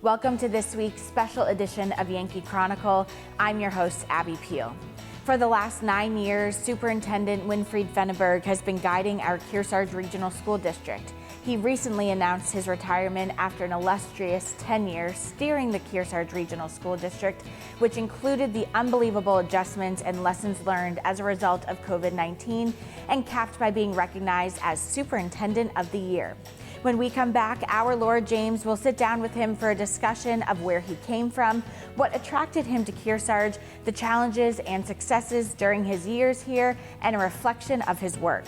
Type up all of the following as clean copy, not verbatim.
Welcome to this week's special edition of Yankee Chronicle. I'm your host, Abby Peel. For the last 9 years, Superintendent Winfried Feneberg has been guiding our Kearsarge Regional School District. He recently announced his retirement after an illustrious 10 years steering the Kearsarge Regional School District, which included the unbelievable adjustments and lessons learned as a result of COVID-19 and capped by being recognized as Superintendent of the Year. When we come back, our Laura James will sit down with him for a discussion of where he came from, what attracted him to Kearsarge, the challenges and successes during his years here, and a reflection of his work.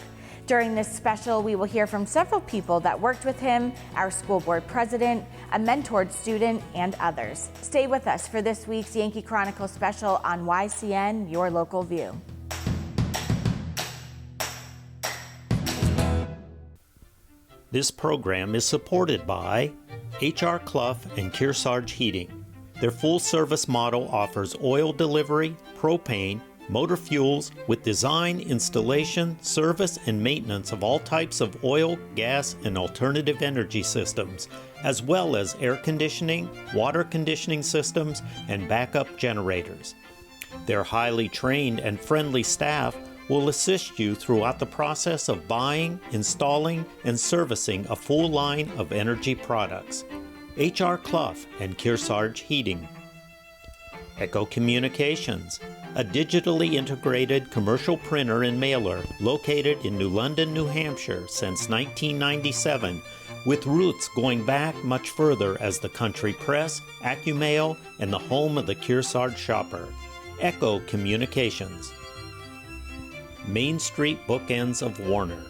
During this special, we will hear from several people that worked with him, our school board president, a mentored student, and others. Stay with us for this week's Yankee Chronicle special on YCN, Your Local View. This program is supported by H.R. Clough and Kearsarge Heating. Their full-service model offers oil delivery, propane, motor fuels with design, installation, service, and maintenance of all types of oil, gas, and alternative energy systems, as well as air conditioning, water conditioning systems, and backup generators. Their highly trained and friendly staff will assist you throughout the process of buying, installing, and servicing a full line of energy products. H.R. Clough and Kearsarge Heating. Echo Communications, a digitally integrated commercial printer and mailer located in New London, New Hampshire since 1997, with roots going back much further as the country press, AccuMail, and the home of the Kearsarge shopper. Echo Communications. Main Street Bookends of Warner,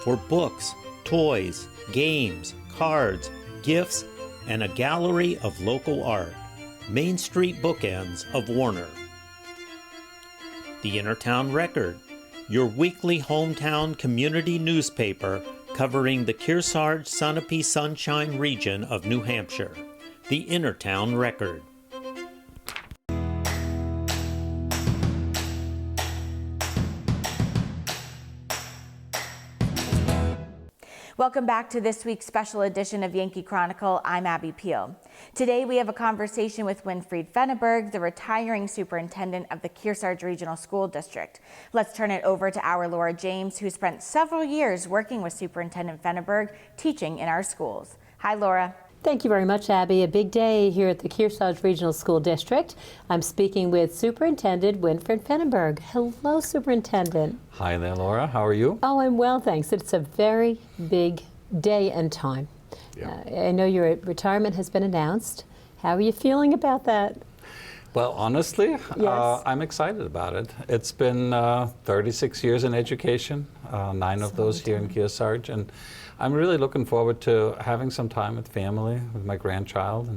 for books, toys, games, cards, gifts, and a gallery of local art. Main Street Bookends of Warner. The Innertown Record, your weekly hometown community newspaper covering the Kearsarge Sunapee Sunshine region of New Hampshire. The Innertown Record. Welcome back to this week's special edition of Yankee Chronicle. I'm Abby Peel. Today we have a conversation with Winfried Feneberg, the retiring superintendent of the Kearsarge Regional School District. Let's turn it over to our Laura James, who spent several years working with Superintendent Feneberg, teaching in our schools. Hi, Laura. Thank you very much, Abby. A big day here at the Kearsarge Regional School District. I'm speaking with Superintendent Winfried Feneberg. Hello, Superintendent. Hi there, Laura. How are you? Oh, I'm well, thanks. It's a very big day and time. Yeah. I know your retirement has been announced. How are you feeling about that? Well, honestly, Yes. I'm excited about it. It's been 36 years in education, 9 of those here in Kearsarge, and I'm really looking forward to having some time with family, with my grandchild,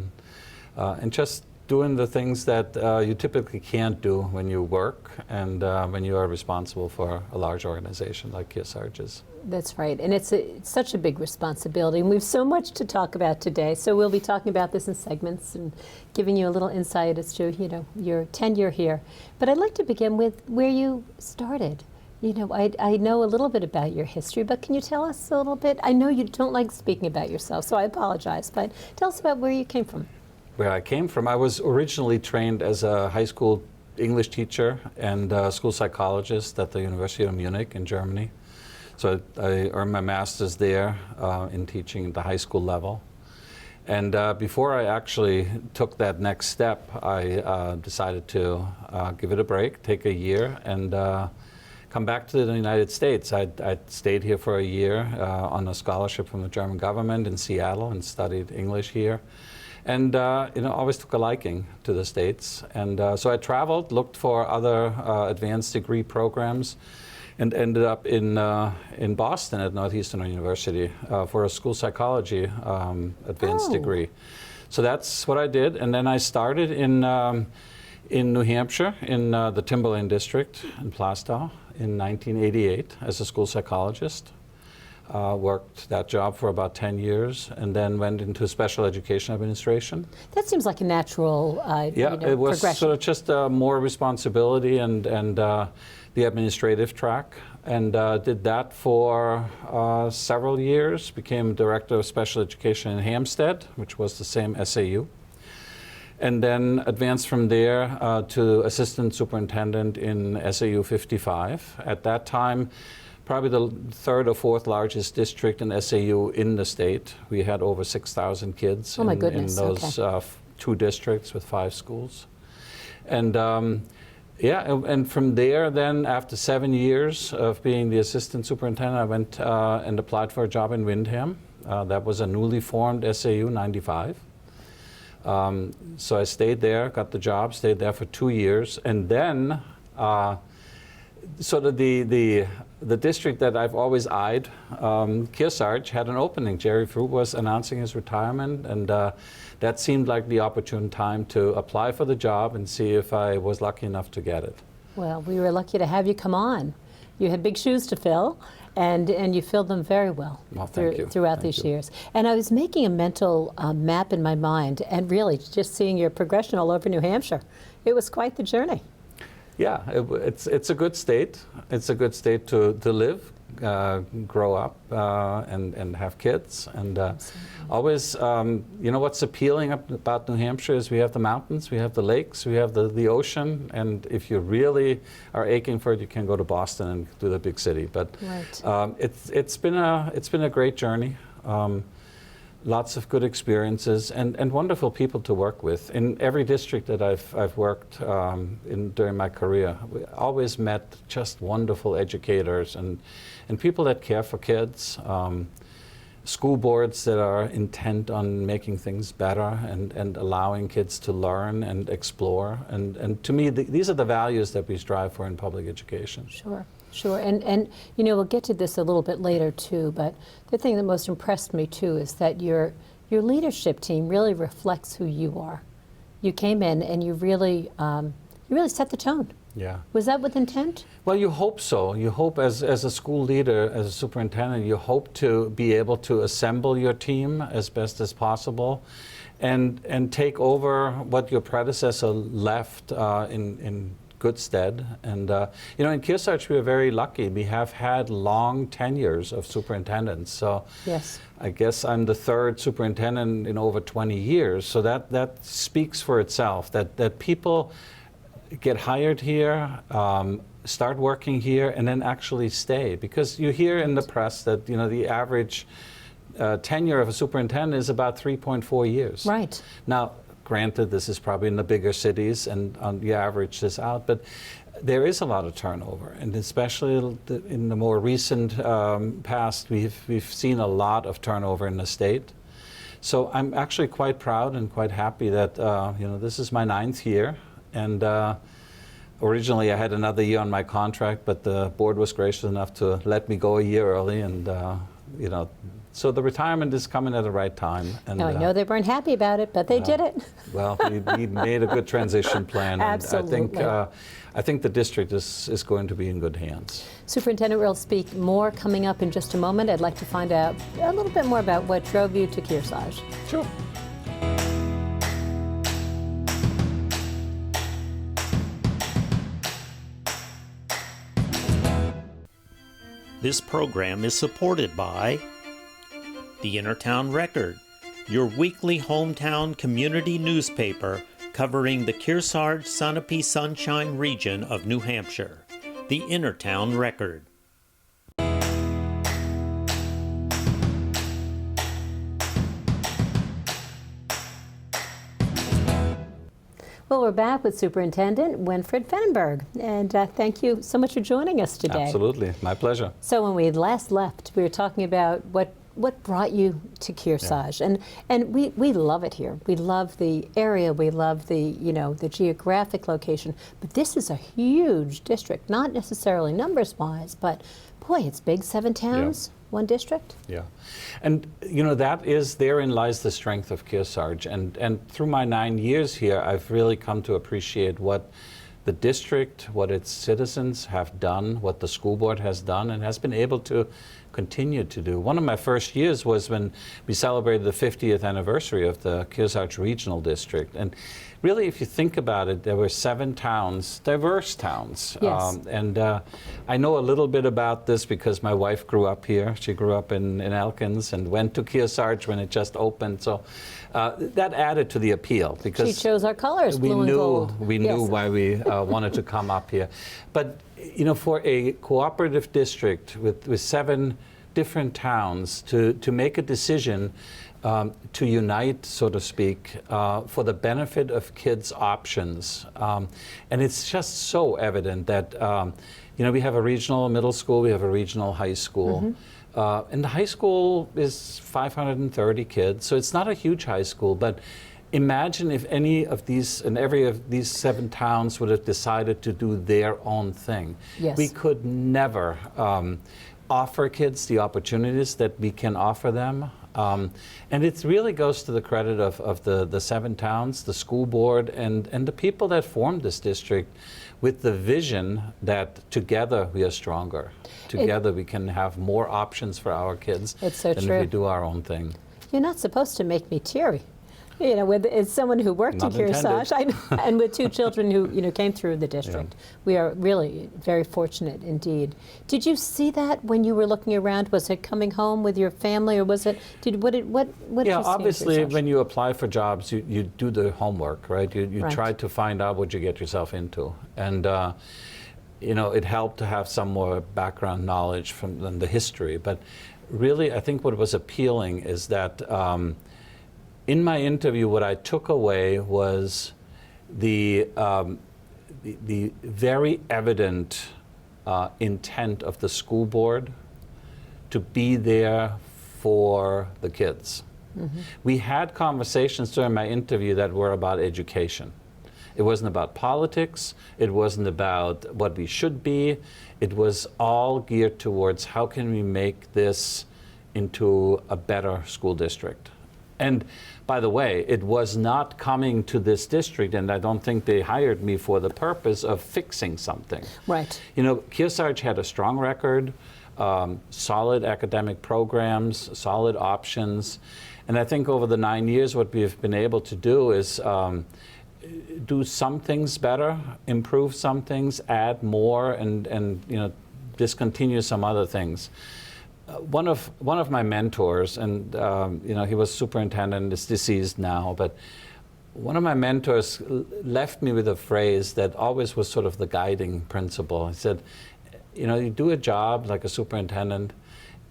and just doing the things that you typically can't do when you work and when you are responsible for a large organization like Kearsarge is. That's right, and it's such a big responsibility, and we have so much to talk about today. So we'll be talking about this in segments and giving you a little insight as to, your tenure here. But I'd like to begin with where you started. I know a little bit about your history, but can you tell us a little bit? I know you don't like speaking about yourself, so I apologize, but tell us about where you came from. Where I came from, I was originally trained as a high school English teacher and school psychologist at the University of Munich in Germany. So I earned my master's there in teaching at the high school level. And before I actually took that next step, I decided to give it a break, take a year, and come back to the United States. I stayed here for a year on a scholarship from the German government in Seattle and studied English here. And always took a liking to the States. And so I traveled, looked for other advanced degree programs, and ended up in Boston at Northeastern University for a school psychology advanced degree. So that's what I did. And then I started in New Hampshire in the Timberland District in Plastow in 1988 as a school psychologist. Worked that job for about 10 years and then went into special education administration. That seems like a natural it was progression. sort of just more responsibility and the administrative track, and did that for several years. Became director of special education in Hampstead, which was the same SAU. and then advanced from there to assistant superintendent in SAU 55. At that time, probably the third or fourth largest district in SAU in the state. We had over 6,000 kids Oh my in goodness, those okay. 2 districts with 5 schools. And yeah, and from there then, after 7 years of being the assistant superintendent, I went and applied for a job in Windham. That was a newly formed SAU 95. So I stayed there, got the job, stayed there for 2 years, and then sort of the district that I've always eyed, Kearsarge, had an opening. Jerry Fruit was announcing his retirement, and that seemed like the opportune time to apply for the job and see if I was lucky enough to get it. Well, we were lucky to have you come on. You had big shoes to fill, and you filled them very well, Well, thank you. throughout Thank these you. years. And I was making a mental map in my mind, and really just seeing your progression all over New Hampshire. It was quite the journey. Yeah, it's a good state. It's a good state to live, grow up, and have kids. And always, you know, what's appealing about New Hampshire is we have the mountains, we have the lakes, we have the ocean. And if you really are aching for it, you can go to Boston and do the big city. But Right. it's been a great journey. Lots of good experiences and wonderful people to work with. In every district that I've worked in during my career, we always met just wonderful educators and people that care for kids, school boards that are intent on making things better and allowing kids to learn and explore. And to me, these are the values that we strive for in public education. Sure, sure. And you know, we'll get to this a little bit later too, but the thing that most impressed me too is that your leadership team really reflects who you are. You came in and you really set the tone. Yeah. Was that with intent? Well, you hope so. You hope as a school leader, as a superintendent, you hope to be able to assemble your team as best as possible and take over what your predecessor left in good stead. And you know, in Kearsarge, we are very lucky. We have had long tenures of superintendents. So Yes. I guess I'm the third superintendent in over 20 years. So that speaks for itself, that people get hired here, start working here, and then actually stay. Because you hear in the press that, you know, the average tenure of a superintendent is about 3.4 years. Right. Now, granted, this is probably in the bigger cities, and you average this out, but there is a lot of turnover, and especially in the more recent past, we've seen a lot of turnover in the state. So I'm actually quite proud and quite happy that you know, this is my 9th year. And originally I had another year on my contract, but the board was gracious enough to let me go a year early. And you know, so the retirement is coming at the right time. And Now, I know they weren't happy about it, but they did it. well, we made a good transition plan. Absolutely. And I think the district is going to be in good hands. Superintendent will speak more coming up in just a moment. I'd like to find out a little bit more about what drove you to Kearsarge. Sure. This program is supported by the Innertown Record, your weekly hometown community newspaper covering the Kearsarge Sunapee Sunshine region of New Hampshire. The Innertown Record. Well, we're back with Superintendent Winfried Feneberg, and thank you so much for joining us today. Absolutely, my pleasure. So when we last left, we were talking about what brought you to Kearsarge, and we love it here. We love the area, we love the the geographic location, but this is a huge district, not necessarily numbers wise, but boy, it's big. 7 towns, 1 district. Yeah, and you know, therein lies the strength of Kearsarge, and through my 9 years here, I've really come to appreciate what the district, what its citizens have done, what the school board has done, and has been able to continue to do. One of my first years was when we celebrated the 50th anniversary of the Kearsarge Regional District. And really, if you think about it, there were 7 towns, diverse towns. Yes. I know a little bit about this because my wife grew up here. She grew up in Elkins and went to Kearsarge when it just opened. So that added to the appeal because she chose our colors, blue and gold. We knew why we wanted to come up here. But you know, for a cooperative district with 7 different towns to make a decision to unite, so to speak, for the benefit of kids' options. And it's just so evident that, you know, we have a regional middle school, we have a regional high school. And the high school is 530 kids, so it's not a huge high school, but imagine if any of these, and every of these 7 towns would have decided to do their own thing. Yes. We could never offer kids the opportunities that we can offer them. And it really goes to the credit of the 7 towns, the school board, and the people that formed this district with the vision that together we are stronger. Together we can have more options for our kids It's so than true. if we do our own thing. You're not supposed to make me teary. You know, as someone who worked Not in Kearsarge, and with 2 children who, you know, came through the district, we are really very fortunate indeed. Did you see that when you were looking around? Was it coming home with your family, or was it? What did you see in obviously, Kearsarge? when you apply for jobs, you do the homework, right? You Right. try to find out what you get yourself into, and you know, it helped to have some more background knowledge from the history. But really, I think what was appealing is that. In my interview, what I took away was the very evident intent of the school board to be there for the kids. We had conversations during my interview that were about education. It wasn't about politics. It wasn't about what we should be. It was all geared towards how can we make this into a better school district. And by the way, it was not coming to this district, and I don't think they hired me for the purpose of fixing something. Right. You know, Kearsarge had a strong record, solid academic programs, solid options, and I think over the 9 years what we've been able to do is do some things better, improve some things, add more, and you know, discontinue some other things. One of my mentors, and you know, he was superintendent, is deceased now, but one of my mentors left me with a phrase that always was sort of the guiding principle. He said, you know, you do a job like a superintendent,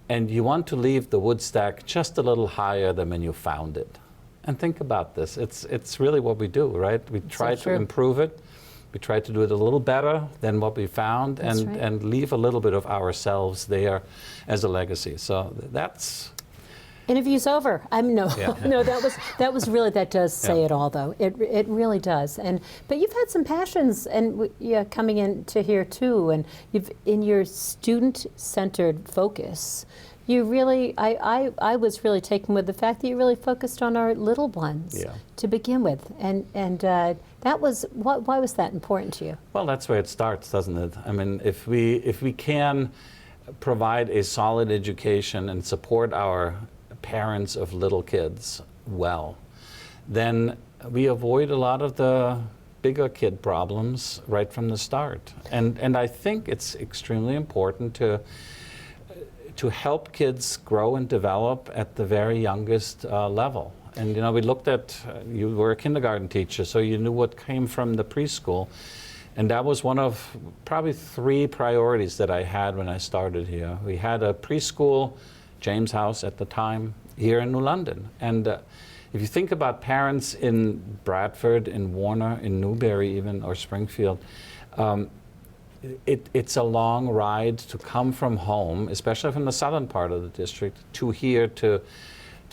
and you want to leave the wood stack just a little higher than when you found it. And think about this. It's really what we do, right? We try to improve it. We try to do it a little better than what we found, and leave a little bit of ourselves there as a legacy. So that's... Interview's over. No, that was really, that does say it all, though. It really does. But you've had some passions, and coming into here too, and you've in your student-centered focus. You really, I was really taken with the fact that you really focused on our little ones to begin with, and that was why was that important to you? Well, that's where it starts, doesn't it? I mean, if we can provide a solid education and support our parents of little kids well, then we avoid a lot of the bigger kid problems right from the start. And I think it's extremely important to help kids grow and develop at the very youngest level. And you know, we looked at, you were a kindergarten teacher, so you knew what came from the preschool. And that was one of probably 3 priorities that I had when I started here. We had a preschool, James House at the time, here in New London. And if you think about parents in Bradford, in Warner, in Newbury even, or Springfield, it's a long ride to come from home, especially from the southern part of the district, to here to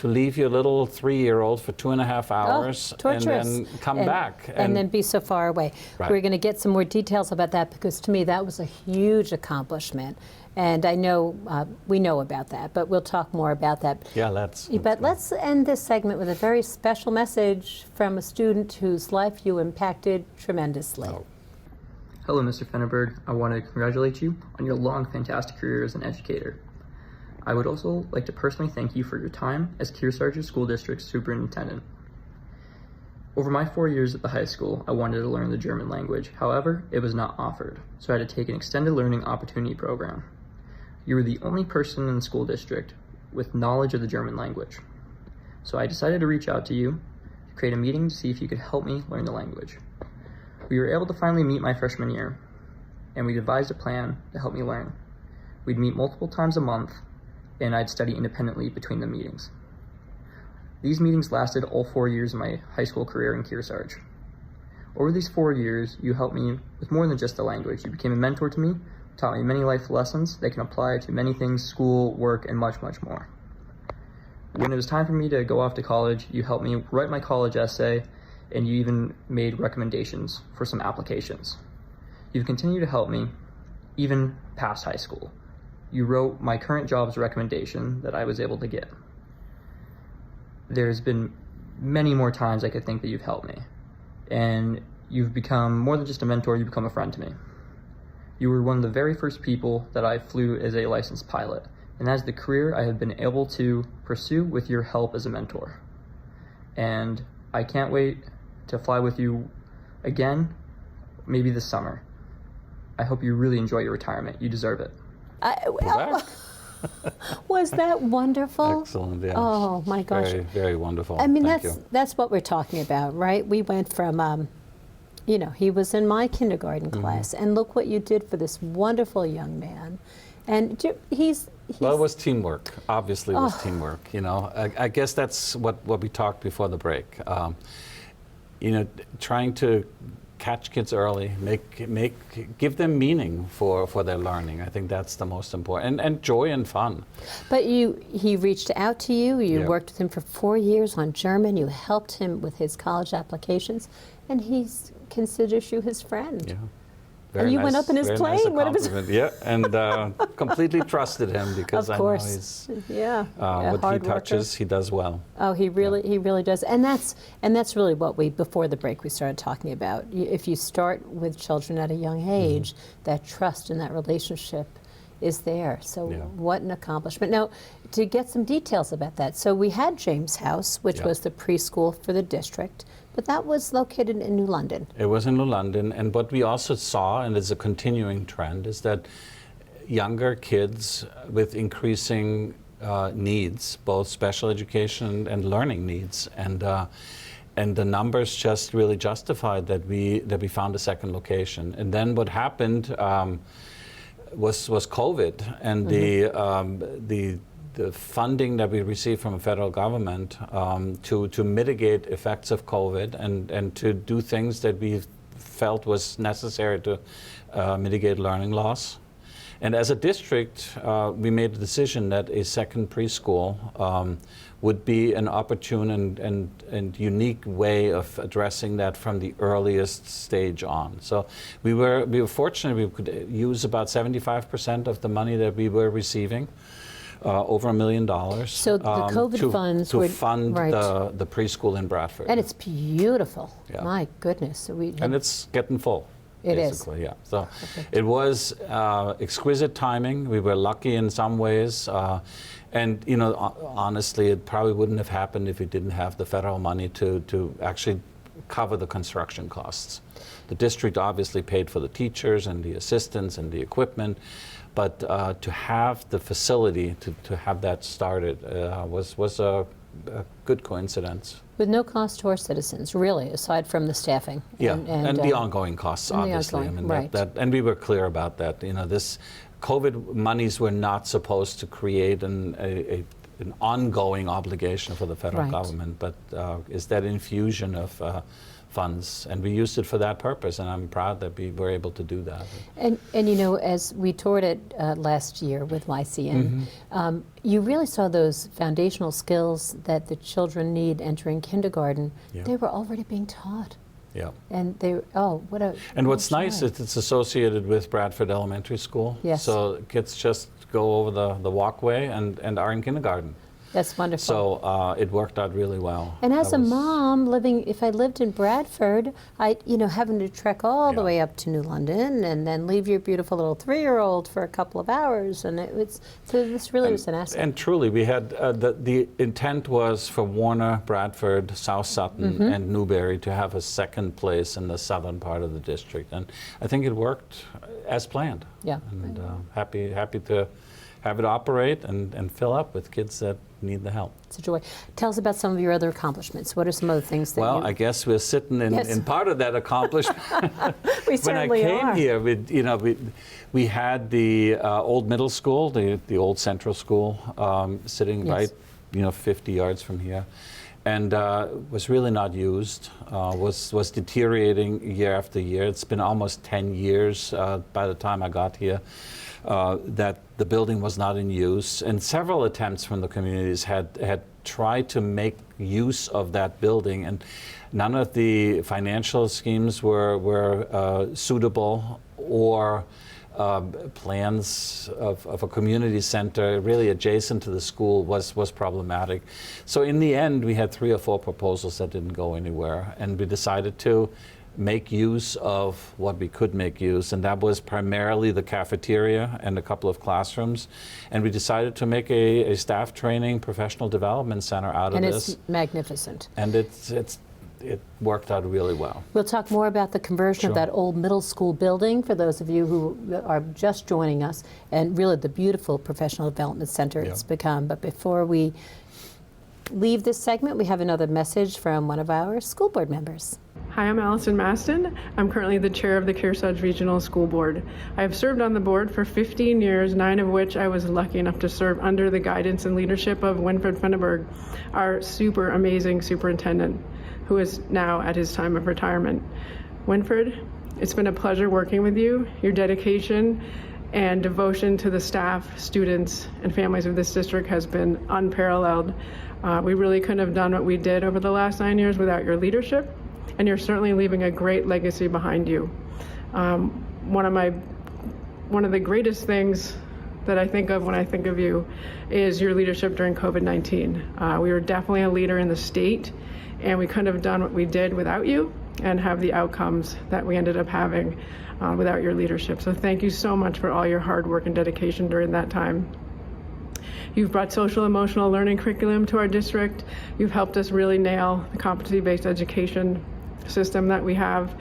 leave your little 3-year-old for 2.5 hours and then come back. And then be so far away. Right. We're going to get some more details about that, because to me that was a huge accomplishment. And I know we know about that, but we'll talk more about that. Yeah, let's end this segment with a very special message from a student whose life you impacted tremendously. Oh. Hello, Mr. Feneberg. I want to congratulate you on your long, fantastic career as an educator. I would also like to personally thank you for your time as Kearsarge School District Superintendent. Over my 4 years at the high school, I wanted to learn the German language. However, it was not offered, so I had to take an extended learning opportunity program. You were the only person in the school district with knowledge of the German language. So I decided to reach out to you to create a meeting to see if you could help me learn the language. We were able to finally meet my freshman year, and we devised a plan to help me learn. We'd meet multiple times a month, and I'd study independently between the meetings. These meetings lasted all 4 years of my high school career in Kearsarge. Over these 4 years, you helped me with more than just the language. You became a mentor to me, taught me many life lessons that can apply to many things, school, work, and much, much more. When it was time for me to go off to college, you helped me write my college essay, and you even made recommendations for some applications. You've continued to help me, even past high school. You wrote my current job's recommendation that I was able to get. There's been many more times I could think that you've helped me. And you've become more than just a mentor, you've become a friend to me. You were one of the very first people that I flew as a licensed pilot. And that's the career I have been able to pursue with your help as a mentor. And I can't wait to fly with you again, maybe this summer. I hope you really enjoy your retirement. You deserve it. Was that wonderful? Excellent, yeah. Oh my gosh. Very, very wonderful. I mean, Thank you. that's what we're talking about, right? We went from, he was in my kindergarten class, and look what you did for this wonderful young man. And he's well, it was teamwork. Obviously, it was teamwork. I guess that's what we talked before the break. Trying to catch kids early, give them meaning for their learning. I think that's the most important, and joy and fun. But he reached out to you. You worked with him for 4 years on German. You helped him with his college applications, and he considers you his friend. Yeah. And you went up in his plane. Yeah, and completely trusted him because of course. I know he's what he touches, he does well. Oh, he really does. And that's really what before the break we started talking about. If you start with children at a young age, that trust and that relationship is there. So what an accomplishment. Now, to get some details about that, so we had James House, which was the preschool for the district. But that was located in New London. It was in New London, and what we also saw, and it's a continuing trend, is that younger kids with increasing needs, both special education and learning needs, and the numbers just really justified that we found a second location. And then what happened was COVID, and the funding that we received from the federal government to mitigate effects of COVID and to do things that we felt was necessary to mitigate learning loss. And as a district, we made the decision that a second preschool would be an opportune and unique way of addressing that from the earliest stage on. So we were fortunate we could use about 75% of the money that we were receiving. Over $1 million. So the COVID funds to fund the preschool in Bradford. And it's beautiful. Yeah. My goodness. And it's getting full. It basically, is. Yeah. So it was exquisite timing. We were lucky in some ways. And honestly, it probably wouldn't have happened if we didn't have the federal money to actually cover the construction costs. The district obviously paid for the teachers and the assistants and the equipment. But to have the facility, to have that started, was a good coincidence. With no cost to our citizens, really, aside from the staffing. Yeah, and the ongoing costs, obviously. And we were clear about that. This COVID monies were not supposed to create an ongoing obligation for the federal government, but is that infusion of funds, and we used it for that purpose, and I'm proud that we were able to do that. And as we toured it last year with Lyceum, you really saw those foundational skills that the children need entering kindergarten. They were already being taught. Yeah. And what's nice is it's associated with Bradford Elementary School. Yes. So kids just go over the walkway and are in kindergarten. That's wonderful. So it worked out really well. And as I a was- mom living, if I lived in Bradford, having to trek all the Yeah. way up to New London and then leave your beautiful little 3-year-old for a couple of hours, and so this really was an asset. And truly, we had the intent was for Warner, Bradford, South Sutton, and Newbury to have a second place in the southern part of the district, and I think it worked as planned. Yeah. And happy to have it operate and fill up with kids that need the help. It's a joy. Tell us about some of your other accomplishments. What are some of the things that Well, I guess we're sitting in, Yes. in part of that accomplishment. we When I certainly came are. here, we had the old middle school, the old central school, sitting Yes. right, 50 yards from here, and was really not used. Was deteriorating year after year. It's been almost 10 years by the time I got here that the building was not in use, and several attempts from the communities had tried to make use of that building, and none of the financial schemes were suitable, or plans of a community center really adjacent to the school was problematic. So in the end, we had 3 or 4 proposals that didn't go anywhere, and we decided to make use of what we could make use, and that was primarily the cafeteria and a couple of classrooms. And we decided to make a staff training professional development center out of And this. it's magnificent. And it worked out really well. We'll talk more about the conversion of Sure. that old middle school building for those of you who are just joining us, and really the beautiful professional development center it's become. But before we leave this segment, we have another message from one of our school board members. Hi, I'm Allison Maston. I'm currently the chair of the Kearsarge Regional School Board. I have served on the board for 15 years, 9 of which I was lucky enough to serve under the guidance and leadership of Winfried Feneberg, our super amazing superintendent, who is now at his time of retirement. Winfried, it's been a pleasure working with you. Your dedication and devotion to the staff, students, and families of this district has been unparalleled. We really couldn't have done what we did over the last 9 years without your leadership, and you're certainly leaving a great legacy behind you. One of the greatest things that I think of when I think of you is your leadership during COVID-19. We were definitely a leader in the state, and we couldn't have done what we did without you and have the outcomes that we ended up having without your leadership. So thank you so much for all your hard work and dedication during that time. You've brought social emotional learning curriculum to our district. You've helped us really nail the competency-based education system that we have.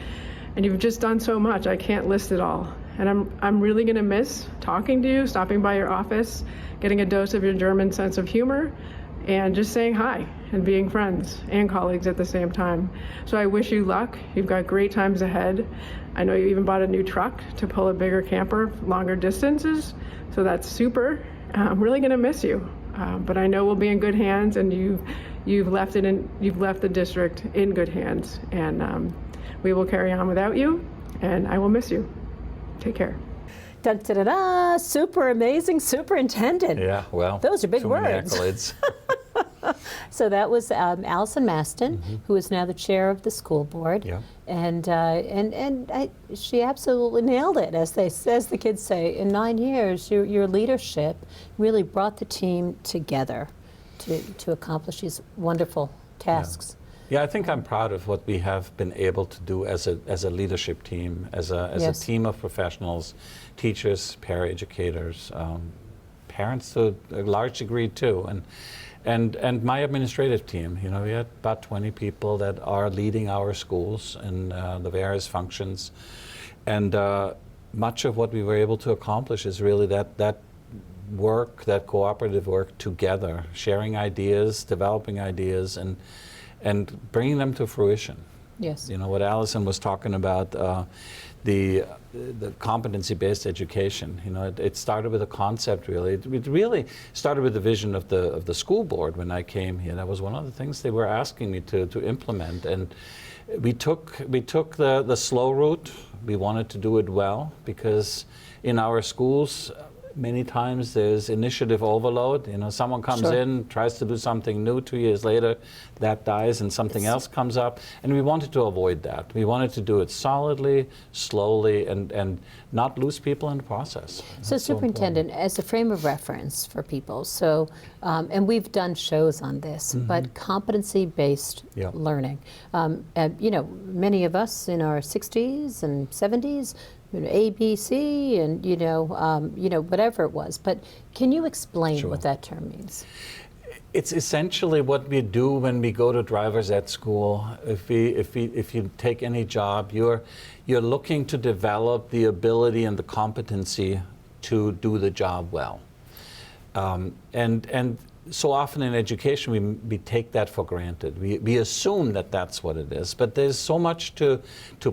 And you've just done so much. I can't list it all. And I'm really gonna miss talking to you, stopping by your office, getting a dose of your German sense of humor, and just saying hi and being friends and colleagues at the same time. So I wish you luck. You've got great times ahead. I know you even bought a new truck to pull a bigger camper longer distances, so that's super. I'm really going to miss you, but I know we'll be in good hands, and you've left the district in good hands, and we will carry on without you, and I will miss you. Take care. Dun, da, da, da, super amazing superintendent. Yeah, well, Those are big too many words. accolades. So that was Allison Maston, who is now the chair of the school board. Yeah. And she absolutely nailed it, as the kids say. In 9 years, your leadership really brought the team together to accomplish these wonderful tasks. Yeah, I think I'm proud of what we have been able to do as a leadership team, as Yes. a team of professionals, teachers, paraeducators, parents to a large degree too, and my administrative team. You know, we had about 20 people that are leading our schools in the various functions, and much of what we were able to accomplish is really that work, that cooperative work together, sharing ideas, developing ideas, and bringing them to fruition. Yes. You know, what Allison was talking about, the competency-based education. You know, it started with a concept, really. It really started with the vision of the school board when I came here. That was one of the things they were asking me to implement. And we took the slow route. We wanted to do it well, because in our schools, many times there's initiative overload. Someone comes in, tries to do something new, 2 years later, that dies and something else comes up. And we wanted to avoid that. We wanted to do it solidly, slowly, and not lose people in the process. So Superintendent, as a frame of reference for people, and we've done shows on this, but competency-based learning. Many of us in our 60s and 70s, A, B, C, and whatever it was. But can you explain what that term means? It's essentially what we do when we go to driver's ed school. If you take any job, you're looking to develop the ability and the competency to do the job well. And so often in education, we take that for granted. We assume that that's what it is. But there's so much to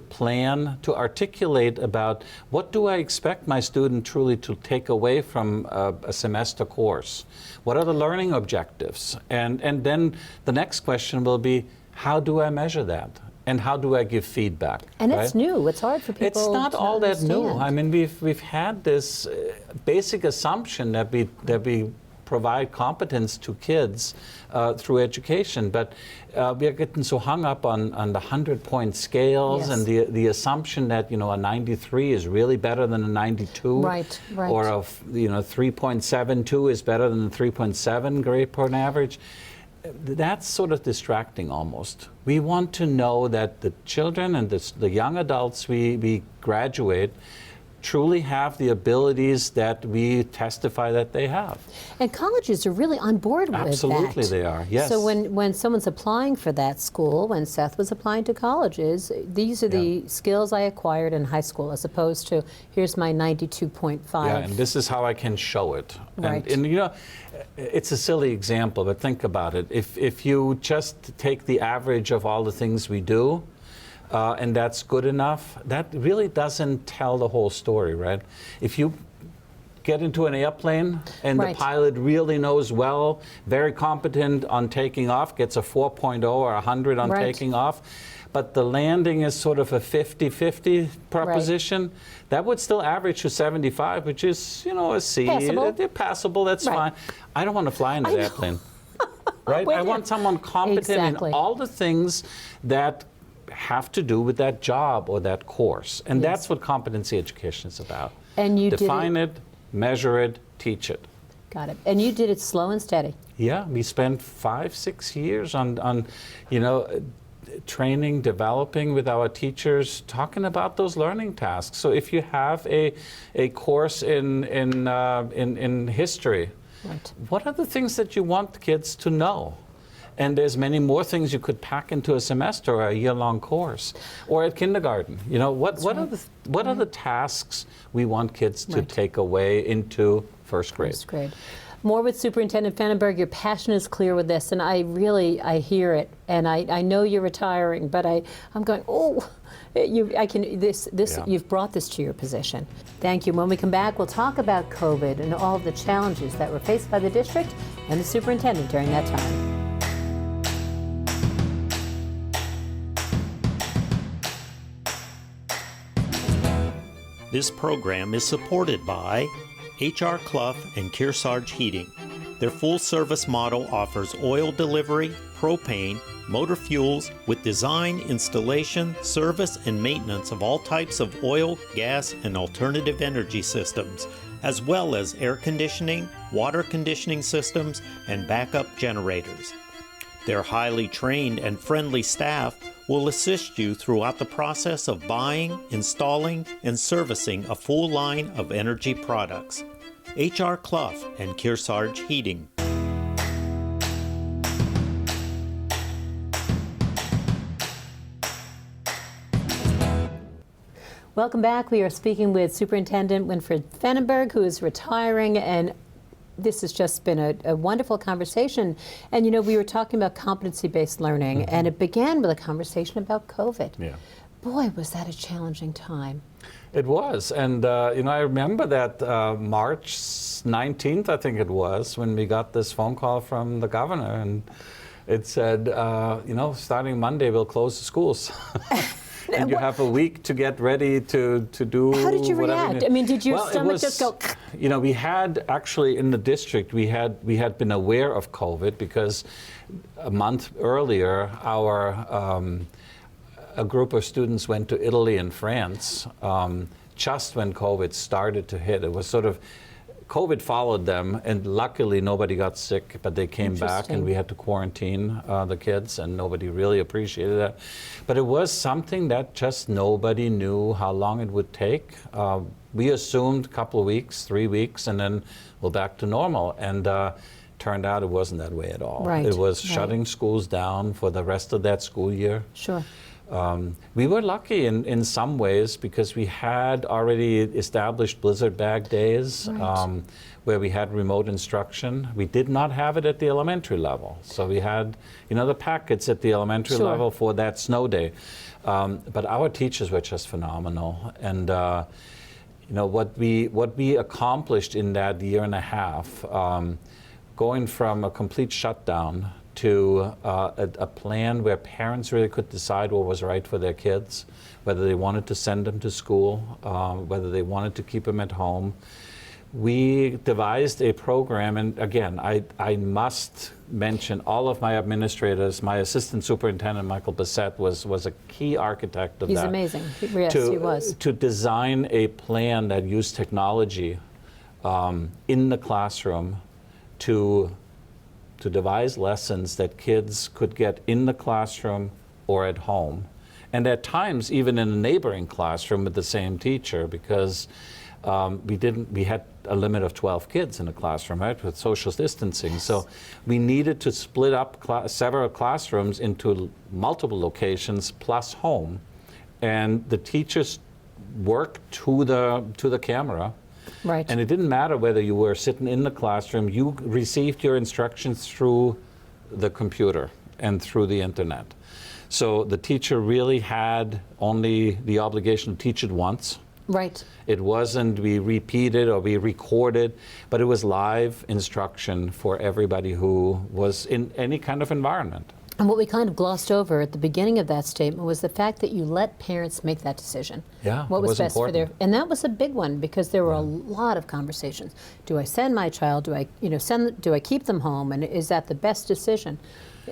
plan, to articulate about what do I expect my student truly to take away from a semester course? What are the learning objectives? And then the next question will be, how do I measure that? And how do I give feedback? And it's new. It's hard for people to understand. It's not all that new. I mean, we've had this basic assumption that we provide competence to kids through education, but we are getting so hung up on the 100-point scales and the assumption that a 93 is really better than a 92, right. Or a 3.72 is better than a 3.7 grade point average. That's sort of distracting almost. We want to know that the children and the young adults we graduate truly have the abilities that we testify that they have. And colleges are really on board with that. Absolutely they are, yes. So when someone's applying for that school, when Seth was applying to colleges, these are the skills I acquired in high school, as opposed to, here's my 92.5. Yeah, and this is how I can show it. Right. And it's a silly example, but think about it. If you just take the average of all the things we do, and that's good enough, that really doesn't tell the whole story, right? If you get into an airplane and the pilot really knows well, very competent on taking off, gets a 4.0 or 100 on taking off, but the landing is sort of a 50-50 proposition, that would still average to 75, which is, a C. Passable. Passable, that's fine. I don't want to fly in that airplane. Right? I want someone competent in all the things that have to do with that job or that course. And that's what competency education is about. And you define it, measure it, teach it. Got it. And you did it slow and steady. Yeah, we spent 5-6 years on training, developing with our teachers, talking about those learning tasks. So if you have a course in history, what are the things that you want kids to know? And there's many more things you could pack into a semester or a year-long course, or at kindergarten. What are the tasks we want kids to take away into first grade? First grade. More with Superintendent Feneberg. Your passion is clear with this, and I hear it, and I know you're retiring, but I'm going, you've brought this to your position. Thank you. When we come back, we'll talk about COVID and all of the challenges that were faced by the district and the superintendent during that time. This program is supported by H.R. Clough and Kearsarge Heating. Their full-service model offers oil delivery, propane, motor fuels with design, installation, service, and maintenance of all types of oil, gas, and alternative energy systems, as well as air conditioning, water conditioning systems, and backup generators. Their highly trained and friendly staff will assist you throughout the process of buying, installing, and servicing a full line of energy products. H.R. Clough and Kearsarge Heating. Welcome back. We are speaking with Superintendent Winfried Feneberg, who is retiring, and this has just been a wonderful conversation. And we were talking about competency-based learning, and it began with a conversation about COVID. Yeah. Boy, was that a challenging time. It was, and I remember that March 19th, I think it was, when we got this phone call from the governor, and it said, starting Monday, we'll close the schools. and you have a week to get ready to do. How did you whatever react? I mean, did your Well, it stomach was- just go? You know, we had actually in the district, we had been aware of COVID because a month earlier, a group of students went to Italy and France just when COVID started to hit. It was sort of, COVID followed them, and luckily nobody got sick, but they came back and we had to quarantine the kids, and nobody really appreciated that. But it was something that just nobody knew how long it would take. We assumed a couple of weeks, 3 weeks, and then we're back to normal. And turned out it wasn't that way at all. Right, It was right. shutting schools down for the rest of that school year. Sure. We were lucky in some ways because we had already established blizzard bag days Right. where we had remote instruction. We did not have it at the elementary level. So we had, the packets at the elementary Sure. level for that snow day. But our teachers were just phenomenal. And what we accomplished in that year and a half, going from a complete shutdown to a plan where parents really could decide what was right for their kids, whether they wanted to send them to school, whether they wanted to keep them at home. We devised a program, and again, I must mention all of my administrators. My assistant superintendent, Michael Bissett, was a key architect of He's that. amazing. Yes, he was. To design a plan that used technology in the classroom to devise lessons that kids could get in the classroom or at home, and at times even in a neighboring classroom with the same teacher, because we had a limit of 12 kids in a classroom, right, with social distancing. Yes. So we needed to split up several classrooms into multiple locations plus home, and the teachers worked to the camera. Right. And it didn't matter whether you were sitting in the classroom, you received your instructions through the computer and through the internet. So the teacher really had only the obligation to teach it once. Right. It wasn't we repeated or we recorded, but it was live instruction for everybody who was in any kind of environment. And what we kind of glossed over at the beginning of that statement was the fact that you let parents make that decision. Yeah, what it was was best for their, important. and that was a big one because there were a lot of conversations. Do I send my child? Do I, do I keep them home? And is that the best decision?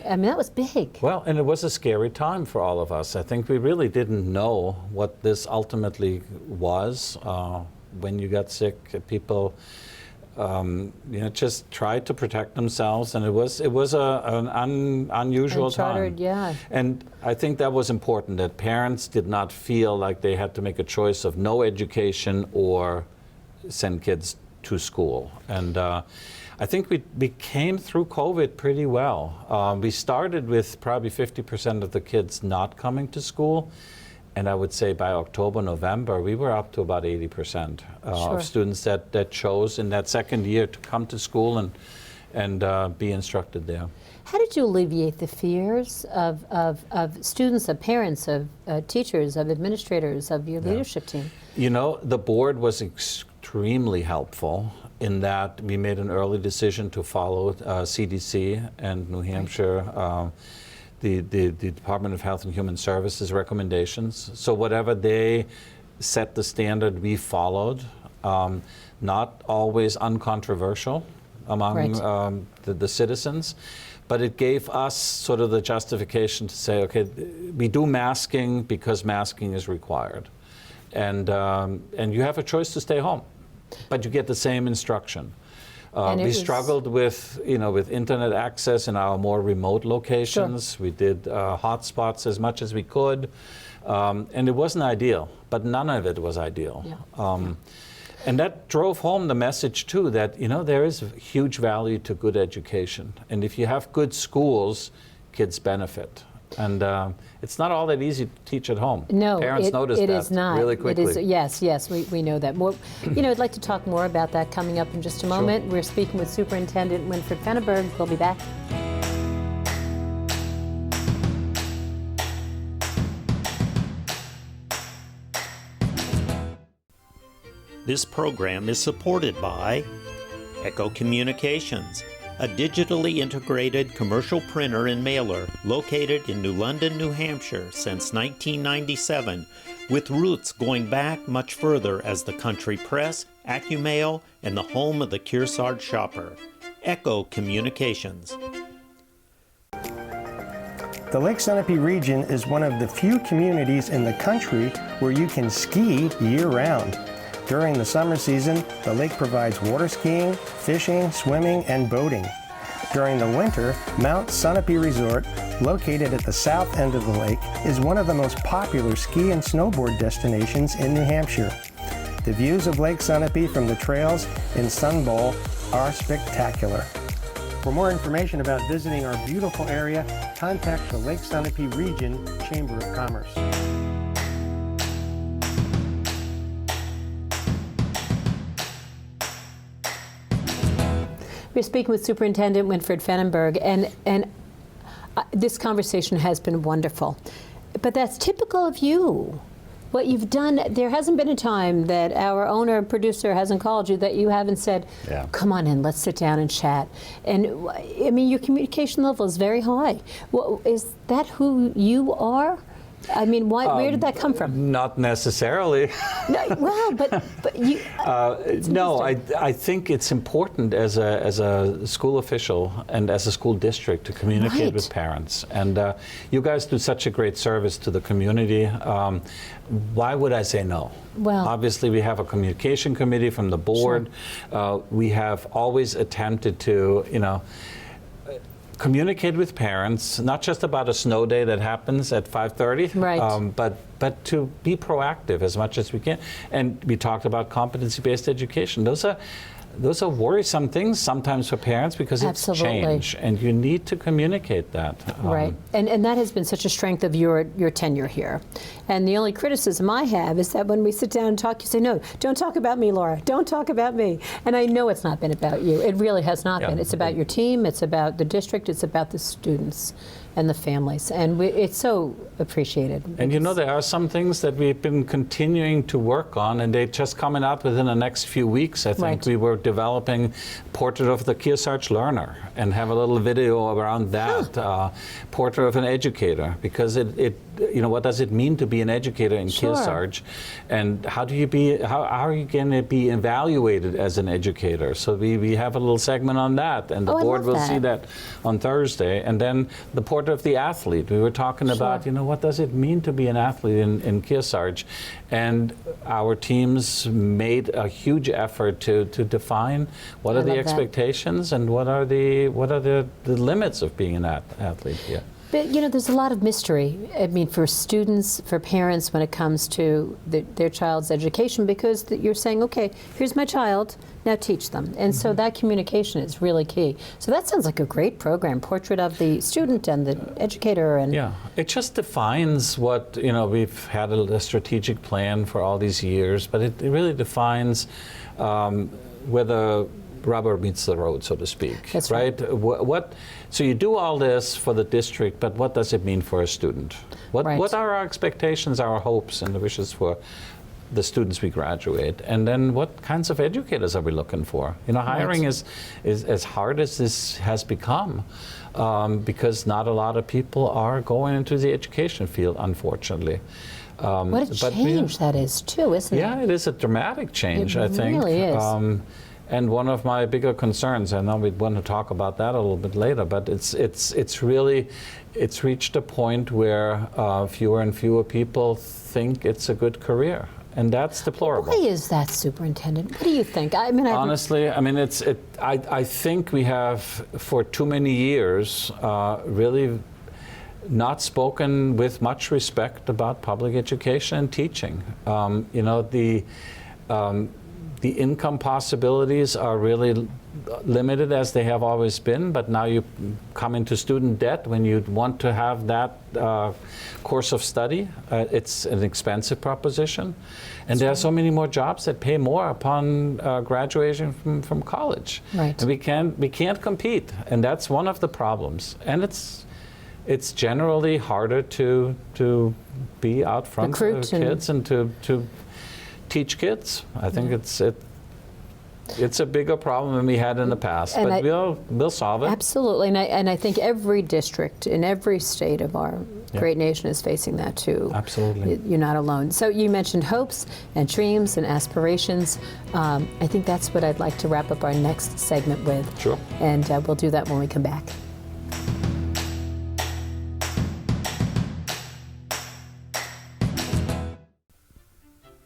I mean, that was big. Well, and it was a scary time for all of us. I think we really didn't know what this ultimately was. When you got sick, people just tried to protect themselves, and it was an unusual time. Yeah. And I think that was important, that parents did not feel like they had to make a choice of no education or send kids to school. And I think we came through COVID pretty well. We started with probably 50% of the kids not coming to school. And I would say by October, November, we were up to about 80% Sure. of students that chose in that second year to come to school and be instructed there. How did you alleviate the fears of students, of parents, of teachers, of administrators, of your leadership team? The board was extremely helpful in that we made an early decision to follow CDC and New Hampshire, the Department of Health and Human Services recommendations. So whatever they set the standard, we followed. Not always uncontroversial among the citizens, but it gave us sort of the justification to say, okay, we do masking because masking is required. And you have a choice to stay home, but you get the same instruction. We struggled with internet access in our more remote locations. Sure. We did hotspots as much as we could, and it wasn't ideal, but none of it was ideal. Yeah. And that drove home the message too that there is huge value to good education, and if you have good schools, kids benefit. And it's not all that easy to teach at home. No, parents notice it that is not. really quickly. It is, yes, we know that. More, I'd like to talk more about that coming up in just a moment. We're speaking with Superintendent Winfried Feneberg. We'll be back. This program is supported by Echo Communications, a digitally integrated commercial printer and mailer located in New London, New Hampshire since 1997, with roots going back much further as the country press, AccuMail, and the home of the Kearsarge shopper. Echo Communications. The Lake Sunapee region is one of the few communities in the country where you can ski year-round. During the summer season, the lake provides water skiing, fishing, swimming, and boating. During the winter, Mount Sunapee Resort, located at the south end of the lake, is one of the most popular ski and snowboard destinations in New Hampshire. The views of Lake Sunapee from the trails in Sun Bowl are spectacular. For more information about visiting our beautiful area, contact the Lake Sunapee Region Chamber of Commerce. We're speaking with Superintendent Winfried Feneberg, and this conversation has been wonderful. But that's typical of you. What you've done, there hasn't been a time that our owner and producer hasn't called you that you haven't said, come on in, let's sit down and chat. And I mean, your communication level is very high. Well, is that who you are? I mean, where did that come from? Not necessarily. No, well, but you. No, I think it's important as a school official and as a school district to communicate with parents. And you guys do such a great service to the community. Why would I say no? Well, obviously, we have a communication committee from the board. Sure. We have always attempted to, communicate with parents, not just about a snow day that happens at 5:30, right. But to be proactive as much as we can. And we talked about competency-based education. Those are worrisome things sometimes for parents because it's change, and you need to communicate that. Right, and that has been such a strength of your tenure here. And the only criticism I have is that when we sit down and talk, you say, no, don't talk about me, Laura, don't talk about me. And I know it's not been about you. It really has not been. It's about your team, it's about the district, it's about the students and the families, and it's so appreciated. And there are some things that we've been continuing to work on, and they're just coming out within the next few weeks. I think we were developing Portrait of the Kearsarge Learner and have a little video around that, Portrait of an Educator, because what does it mean to be an educator in Kearsarge, and how are you going to be evaluated as an educator? So we have a little segment on that, and the board will see that on Thursday. And then the Portrait of the Athlete. We were talking about, what does it mean to be an athlete in Kearsarge? And our teams made a huge effort to define what are the expectations and what are the limits of being an athlete here. But there's a lot of mystery, I mean, for students, for parents, when it comes to their child's education, because you're saying, okay, here's my child, now teach them. And so that communication is really key. So that sounds like a great program, Portrait of the Student and the Educator. And it just defines what, we've had a strategic plan for all these years, but it really defines where the rubber meets the road, so to speak. That's right. So you do all this for the district, but what does it mean for a student? What are our expectations, our hopes, and the wishes for the students we graduate? And then what kinds of educators are we looking for? Hiring is as hard as this has become because not a lot of people are going into the education field, unfortunately. What a change that is, too, isn't it? Yeah, it is a dramatic change, I think. It really is. And one of my bigger concerns, I know we want to talk about that a little bit later, but it's reached a point where fewer and fewer people think it's a good career, and that's deplorable. Why is that, Superintendent? What do you think? I mean, honestly, I think we have for too many years really not spoken with much respect about public education and teaching. The income possibilities are really limited, as they have always been, but now you come into student debt when you want to have that course of study. It's an expensive proposition, and there are so many more jobs that pay more upon graduation from college. Right. And we can't compete, and that's one of the problems. And it's generally harder to be out front of kids and to teach kids. I think It's a bigger problem than we had in the past, And but we'll solve it. Absolutely, and I think every district in every state of our great nation is facing that too. Absolutely. You're not alone. So you mentioned hopes and dreams and aspirations. I think that's what I'd like to wrap up our next segment with. Sure. And we'll do that when we come back.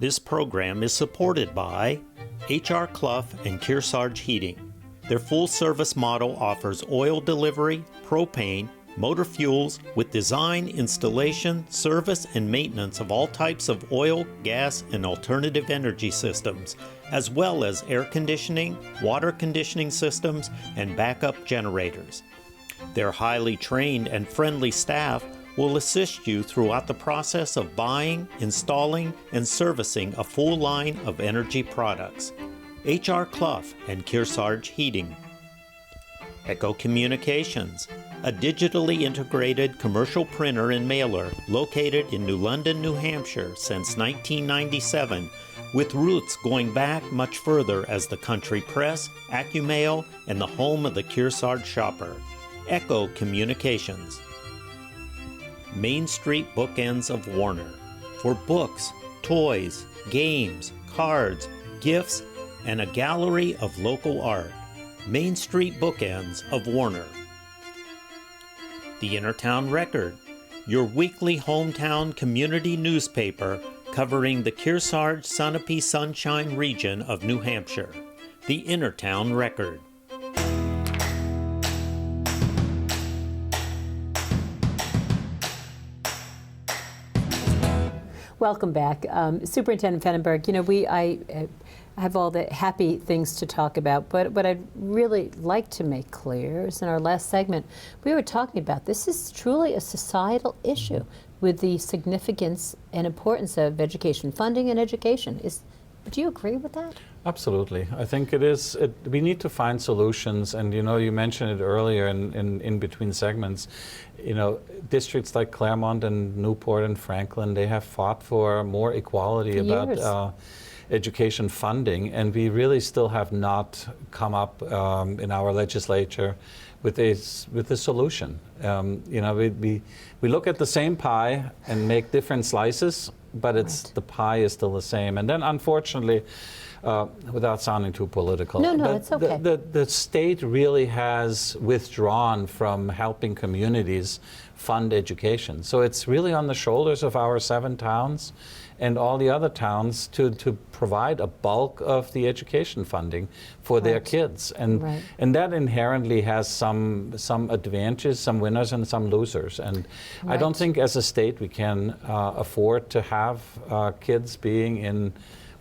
This program is supported by HR Clough and Kearsarge Heating. Their full-service model offers oil delivery, propane, motor fuels with design, installation, service, and maintenance of all types of oil, gas, and alternative energy systems, as well as air conditioning, water conditioning systems, and backup generators. Their highly trained and friendly staff will assist you throughout the process of buying, installing, and servicing a full line of energy products. HR Clough and Kearsarge Heating. Echo Communications, a digitally integrated commercial printer and mailer located in New London, New Hampshire since 1997, with roots going back much further as the country press, AccuMail, and the home of the Kearsarge shopper. Echo Communications. Main Street Bookends of Warner, for books, toys, games, cards, gifts, and a gallery of local art. Main Street Bookends of Warner. The Innertown Record, your weekly hometown community newspaper covering the Kearsarge Sunapee Sunshine region of New Hampshire. The Innertown Record. Welcome back. Superintendent Feneberg, you know, I have all the happy things to talk about, but what I'd really like to make clear is in our last segment, we were talking about this is truly a societal issue with the significance and importance of education, funding and education. Do you agree with that? Absolutely. I think it is. We need to find solutions, and you know, you mentioned it earlier in between segments. You know, districts like Claremont and Newport and Franklin, they have fought for more equality about education funding, and we really still have not come up in our legislature with a solution. You know, we look at the same pie and make different slices, but the pie is still the same. And then, unfortunately, without sounding too political, no, it's okay. The state really has withdrawn from helping communities fund education. So it's really on the shoulders of our 7 towns and all the other towns to provide a bulk of the education funding for their kids. And that inherently has some advantages, some winners and some losers. And I don't think as a state we can afford to have kids being in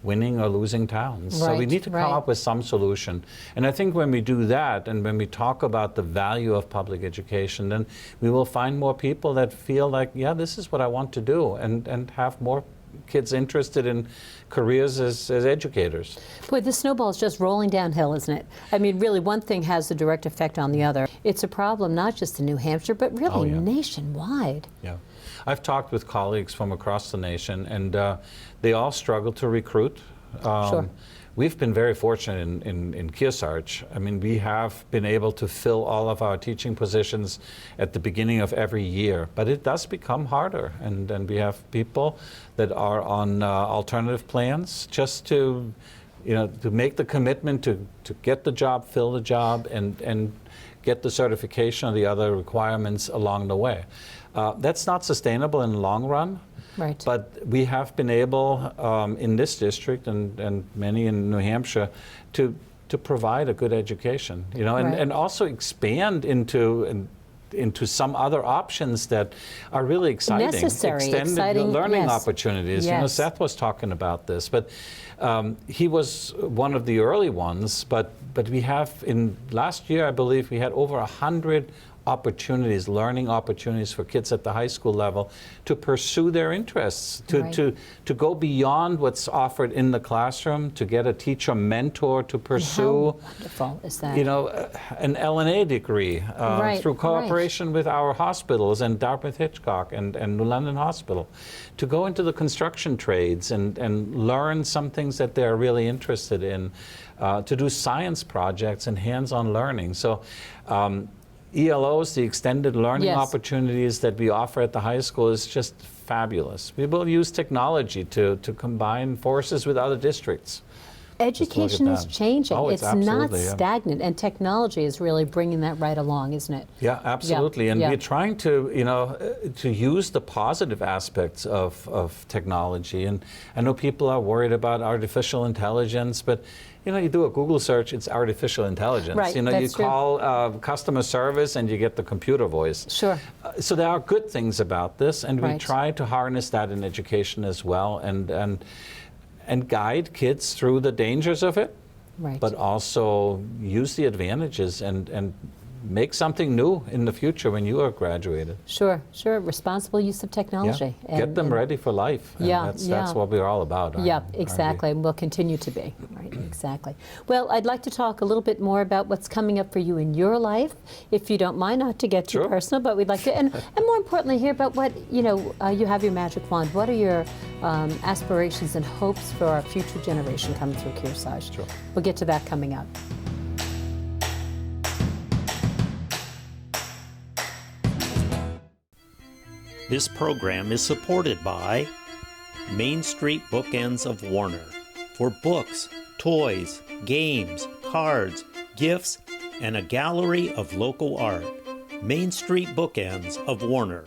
winning or losing towns. So we need to come up with some solution. And I think when we do that, and when we talk about the value of public education, then we will find more people that feel like, yeah, this is what I want to do, and have more kids interested in careers as educators. Boy, the snowball is just rolling downhill, isn't it? I mean, really, one thing has a direct effect on the other. It's a problem not just in New Hampshire, but really nationwide. Yeah. I've talked with colleagues from across the nation, and they all struggle to recruit. Sure. We've been very fortunate in Kearsarge. I mean, we have been able to fill all of our teaching positions at the beginning of every year, but it does become harder. And we have people that are on alternative plans just to make the commitment to get the job, fill the job, and get the certification or the other requirements along the way. That's not sustainable in the long run. Right. But we have been able in this district and many in New Hampshire to provide a good education, you know, and also expand into some other options that are really exciting. Necessary, extended learning opportunities. Yes. You know, Seth was talking about this, but he was one of the early ones. But we have last year, I believe, we had over 100 opportunities, learning opportunities for kids at the high school level to pursue their interests, to go beyond what's offered in the classroom, to get a teacher mentor to pursue. How wonderful is that? You know, an LNA degree through cooperation with our hospitals and Dartmouth Hitchcock and New London Hospital, to go into the construction trades and learn some things that they're really interested in, to do science projects and hands-on learning. So ELOs, the extended learning opportunities that we offer at the high school, is just fabulous. We will use technology to combine forces with other districts. Education is changing. Oh, it's not stagnant, and technology is really bringing that right along, isn't it? Yeah, absolutely. And we're trying to, you know, to use the positive aspects of technology. And I know people are worried about artificial intelligence, but you know, you do a Google search, it's artificial intelligence. Right, you know, you that's call customer service and you get the computer voice. Sure. So there are good things about this, and we try to harness that in education as well, and guide kids through the dangers of it, but also use the advantages and make something new in the future when you are graduated. Sure, sure. Responsible use of technology. Yeah. Get them ready for life. And that's what we're all about. Yeah, exactly. And we'll continue to be. Right, exactly. Well, I'd like to talk a little bit more about what's coming up for you in your life, if you don't mind, not to get too personal, but we'd like to, and more importantly, hear about what, you know, you have your magic wand. What are your aspirations and hopes for our future generation coming through Kearsarge? Sure. We'll get to that coming up. This program is supported by Main Street Bookends of Warner for books, toys, games, cards, gifts, and a gallery of local art. Main Street Bookends of Warner.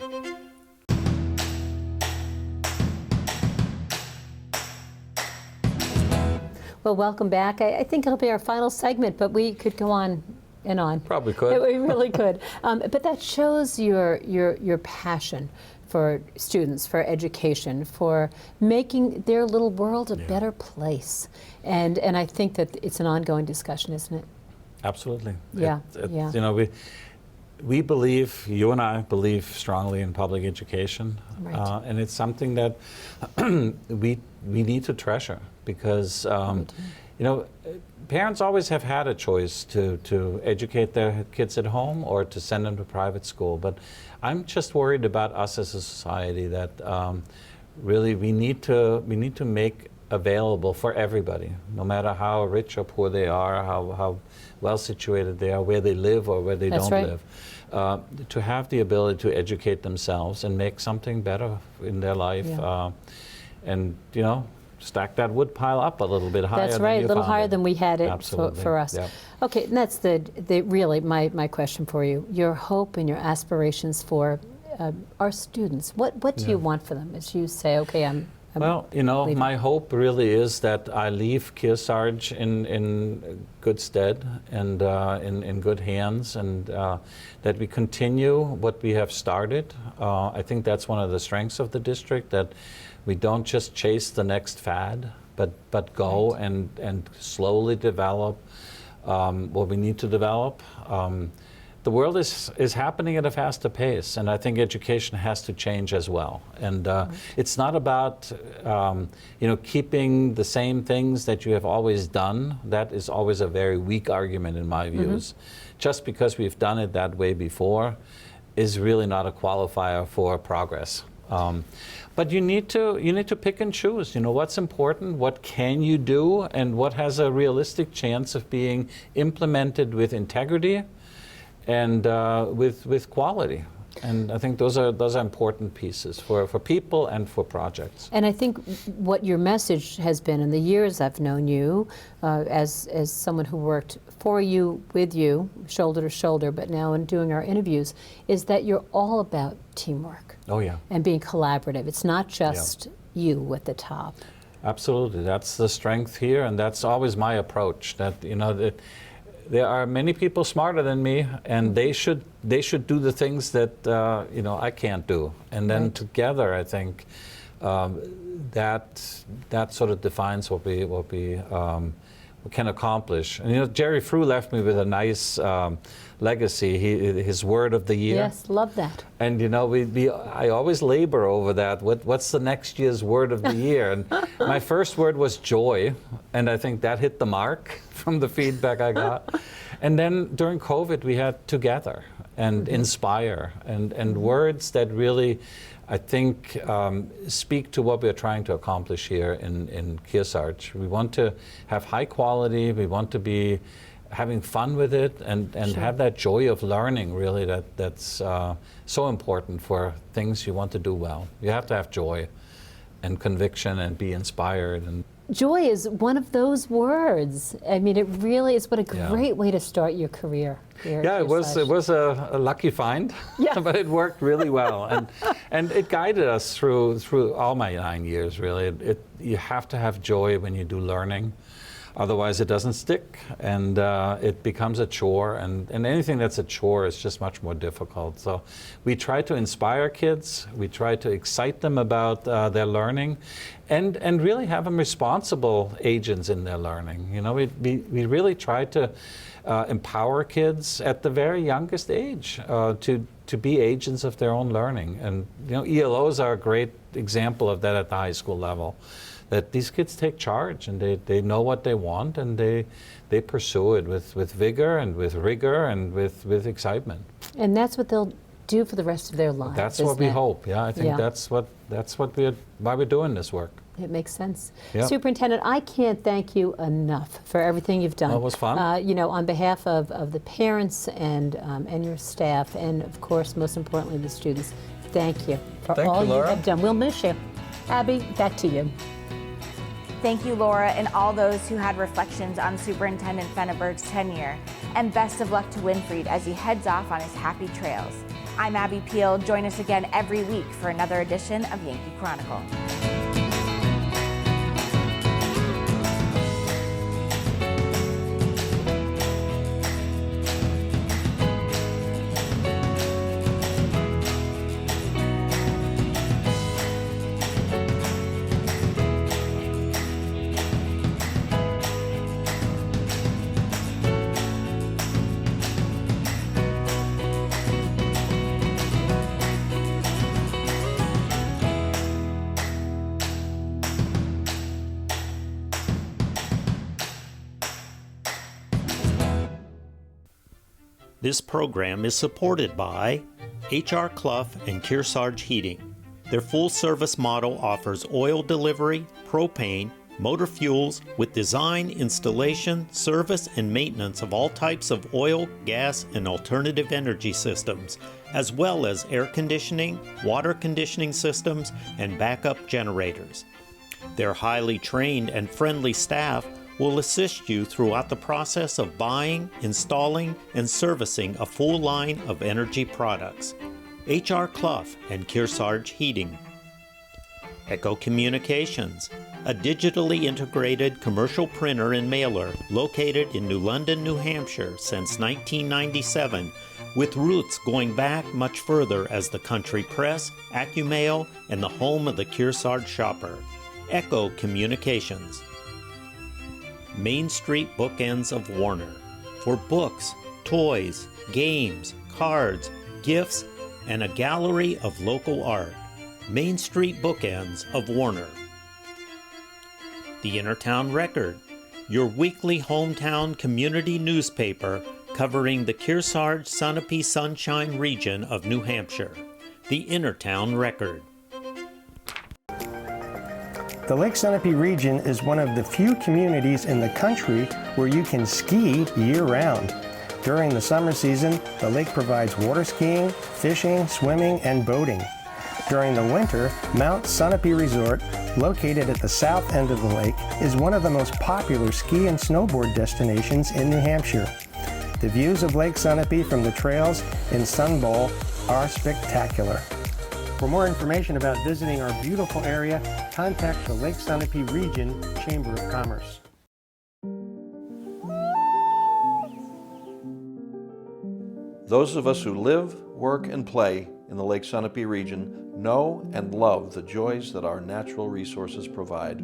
Well, welcome back. I think it'll be our final segment, but we could go on and on. Probably could. We really could. But that shows your passion for students, for education, for making their little world a better place. And I think that it's an ongoing discussion, isn't it? Absolutely. Yeah. You know, we believe, you and I believe strongly in public education, and it's something that we need to treasure because, you know, parents always have had a choice to educate their kids at home or to send them to private school, but I'm just worried about us as a society that really we need to make available for everybody, no matter how rich or poor they are, how well situated they are, where they live or where they don't live, to have the ability to educate themselves and make something better in their life, and you know, stack that wood pile up a little bit higher. That's right, a little higher than we had it for us. Yep. Okay, and that's really my question for you. Your hope and your aspirations for our students. What do you want for them as you say, okay, I'm well, you know, leaving. My hope really is that I leave Kearsarge in good stead and in good hands, and that we continue what we have started. I think that's one of the strengths of the district, that we don't just chase the next fad, but go and slowly develop what we need to develop. The world is happening at a faster pace, and I think education has to change as well. And it's not about you know, keeping the same things that you have always done. That is always a very weak argument in my views. Just because we've done it that way before is really not a qualifier for progress. But you need to pick and choose. You know, what's important, what can you do, and what has a realistic chance of being implemented with integrity and with quality. And I think those are important pieces for people and for projects. And I think what your message has been in the years I've known you, as someone who worked for you, with you, shoulder to shoulder, but now in doing our interviews, is that you're all about teamwork. Oh yeah. And being collaborative. It's not just you at the top. Absolutely. That's the strength here, and that's always my approach. That, you know, that there are many people smarter than me, and they should do the things that you know, I can't do. And then together, I think that sort of defines what we can accomplish. And you know, Jerry Frew left me with a nice legacy, his word of the year. Yes, love that. And you know, I always labor over that. What's the next year's word of the year? And my first word was joy, and I think that hit the mark from the feedback I got. And then during COVID, we had together and inspire, and words that really, I think, speak to what we're trying to accomplish here in Kearsarge. We want to have high quality, we want to be having fun with it, and have that joy of learning, really, that's so important for things you want to do well. You have to have joy and conviction and be inspired. And Joy is one of those words. I mean, it really is. What a great way to start your career here. Yeah, it was a lucky find, but it worked really well, and it guided us through all my 9 years. Really, you have to have joy when you do learning, otherwise it doesn't stick, and it becomes a chore. And anything that's a chore is just much more difficult. So we try to inspire kids. We try to excite them about their learning. And really have them responsible agents in their learning. You know, we really try to empower kids at the very youngest age to be agents of their own learning. And you know, ELOs are a great example of that at the high school level. That these kids take charge, and they know what they want, and they pursue it with vigor and with rigor and with excitement. And that's what they'll do for the rest of their lives. That's what we hope. Yeah, I think that's why we're doing this work. It makes sense. Yep. Superintendent, I can't thank you enough for everything you've done. Well, it was fun. You know, on behalf of the parents and your staff, and of course, most importantly, the students, thank you for all you have done. We'll miss you. Abby, back to you. Thank you, Laura, and all those who had reflections on Superintendent Feneberg's tenure. And best of luck to Winfried as he heads off on his happy trails. I'm Abby Peel. Join us again every week for another edition of Yankee Chronicle. This program is supported by H.R. Clough and Kearsarge Heating. Their full-service model offers oil delivery, propane, motor fuels with design, installation, service, and maintenance of all types of oil, gas, and alternative energy systems, as well as air conditioning, water conditioning systems, and backup generators. Their highly trained and friendly staff will assist you throughout the process of buying, installing, and servicing a full line of energy products. H.R. Clough and Kearsarge Heating. Echo Communications, a digitally integrated commercial printer and mailer located in New London, New Hampshire since 1997, with roots going back much further as the country press, AccuMail, and the home of the Kearsarge shopper. Echo Communications. Main Street Bookends of Warner, for books, toys, games, cards, gifts, and a gallery of local art. Main Street Bookends of Warner. The Innertown Record, your weekly hometown community newspaper covering the Kearsarge Sunapee Sunshine region of New Hampshire. The Innertown Record. The Lake Sunapee region is one of the few communities in the country where you can ski year-round. During the summer season, the lake provides water skiing, fishing, swimming, and boating. During the winter, Mount Sunapee Resort, located at the south end of the lake, is one of the most popular ski and snowboard destinations in New Hampshire. The views of Lake Sunapee from the trails in Sun Bowl are spectacular. For more information about visiting our beautiful area, contact the Lake Sunapee Region Chamber of Commerce. Those of us who live, work, and play in the Lake Sunapee region know and love the joys that our natural resources provide.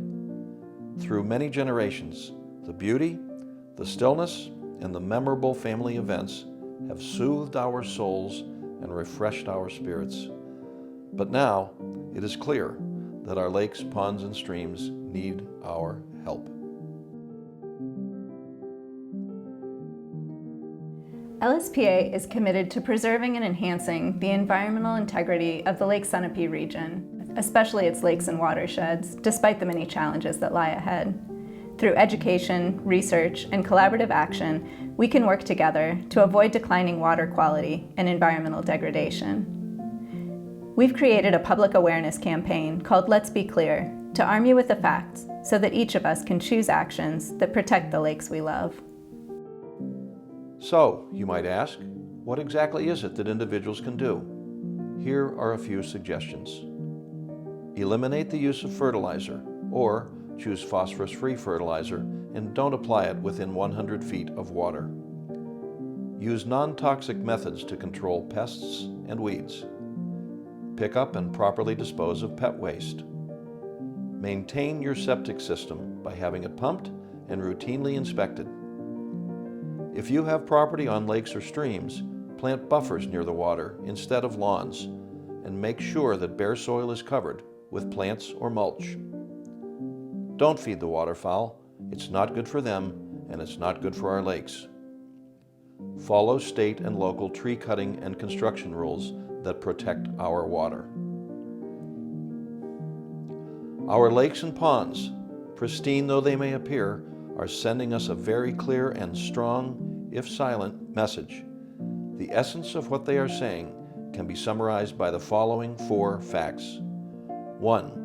Through many generations, the beauty, The stillness and the memorable family events have soothed our souls and refreshed our spirits. But now it is clear that our lakes, ponds, and streams need our help. LSPA is committed to preserving and enhancing the environmental integrity of the Lake Sunapee region, especially its lakes and watersheds, despite the many challenges that lie ahead. Through education, research, and collaborative action, we can work together to avoid declining water quality and environmental degradation. We've created a public awareness campaign called Let's Be Clear to arm you with the facts so that each of us can choose actions that protect the lakes we love. So, you might ask, what exactly is it that individuals can do? Here are a few suggestions. Eliminate the use of fertilizer, or choose phosphorus-free fertilizer and don't apply it within 100 feet of water. Use non-toxic methods to control pests and weeds. Pick up and properly dispose of pet waste. Maintain your septic system by having it pumped and routinely inspected. If you have property on lakes or streams, plant buffers near the water instead of lawns, and make sure that bare soil is covered with plants or mulch. Don't feed the waterfowl. It's not good for them, and it's not good for our lakes. Follow state and local tree cutting and construction rules that protect our water. Our lakes and ponds, pristine though they may appear, are sending us a very clear and strong, if silent, message. The essence of what they are saying can be summarized by the following 4 facts. 1.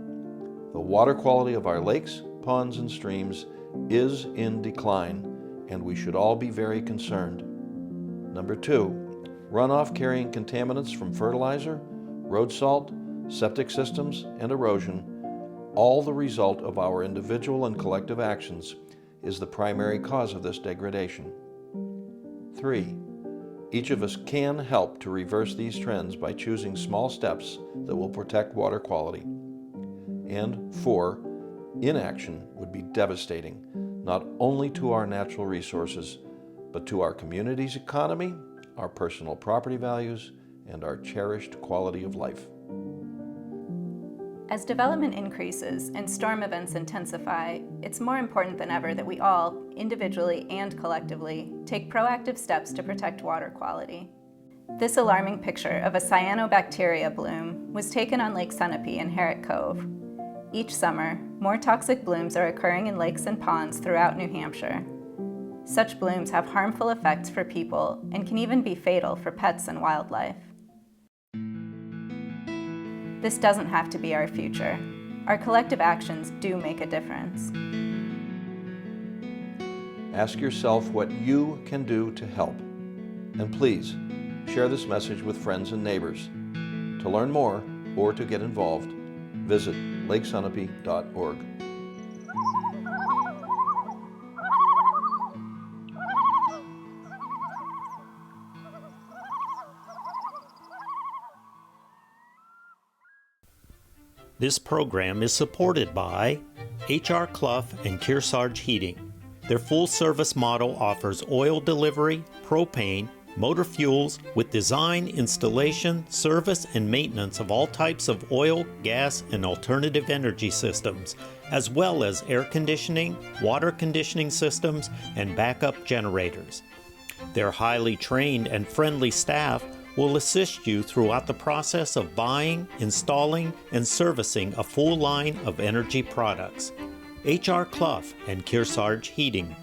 The water quality of our lakes, ponds, and streams is in decline, and we should all be very concerned. Number 2, runoff carrying contaminants from fertilizer, road salt, septic systems, and erosion, all the result of our individual and collective actions, is the primary cause of this degradation. 3, each of us can help to reverse these trends by choosing small steps that will protect water quality. And 4, inaction would be devastating, not only to our natural resources, but to our community's economy, our personal property values, and our cherished quality of life. As development increases and storm events intensify, it's more important than ever that we all, individually and collectively, take proactive steps to protect water quality. This alarming picture of a cyanobacteria bloom was taken on Lake Sunapee in Herrick Cove. Each summer, more toxic blooms are occurring in lakes and ponds throughout New Hampshire. Such blooms have harmful effects for people and can even be fatal for pets and wildlife. This doesn't have to be our future. Our collective actions do make a difference. Ask yourself what you can do to help. And please, share this message with friends and neighbors. To learn more or to get involved, visit lakesunapee.org. This program is supported by H.R. Clough and Kearsarge Heating. Their full-service model offers oil delivery, propane, motor fuels with design, installation, service, and maintenance of all types of oil, gas, and alternative energy systems, as well as air conditioning, water conditioning systems, and backup generators. Their highly trained and friendly staff will assist you throughout the process of buying, installing, and servicing a full line of energy products. H.R. Clough and Kearsarge Heating.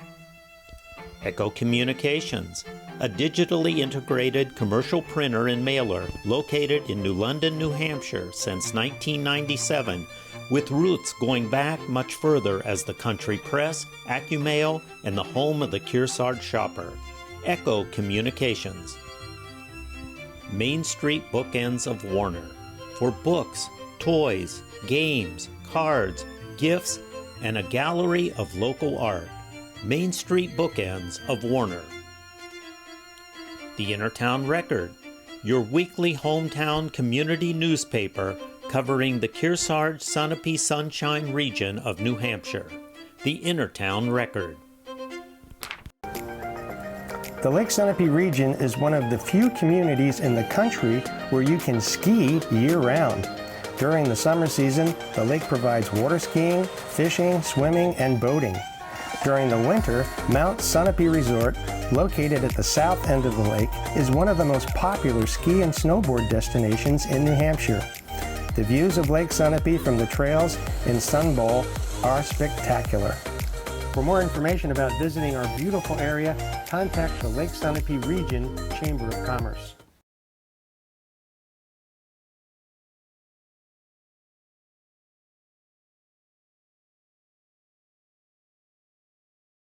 Echo Communications, a digitally integrated commercial printer and mailer located in New London, New Hampshire since 1997, with roots going back much further as the country press, AccuMail, and the home of the Kearsarge shopper. Echo Communications. Main Street Bookends of Warner, for books, toys, games, cards, gifts, and a gallery of local art. Main Street Bookends of Warner. The Innertown Record, your weekly hometown community newspaper covering the Kearsarge Sunapee Sunshine region of New Hampshire. The Innertown Record. The Lake Sunapee region is one of the few communities in the country where you can ski year-round. During the summer season, the lake provides water skiing, fishing, swimming, and boating. During the winter, Mount Sunapee Resort, located at the south end of the lake, is one of the most popular ski and snowboard destinations in New Hampshire. The views of Lake Sunapee from the trails in Sun Bowl are spectacular. For more information about visiting our beautiful area, contact the Lake Sunapee Region Chamber of Commerce.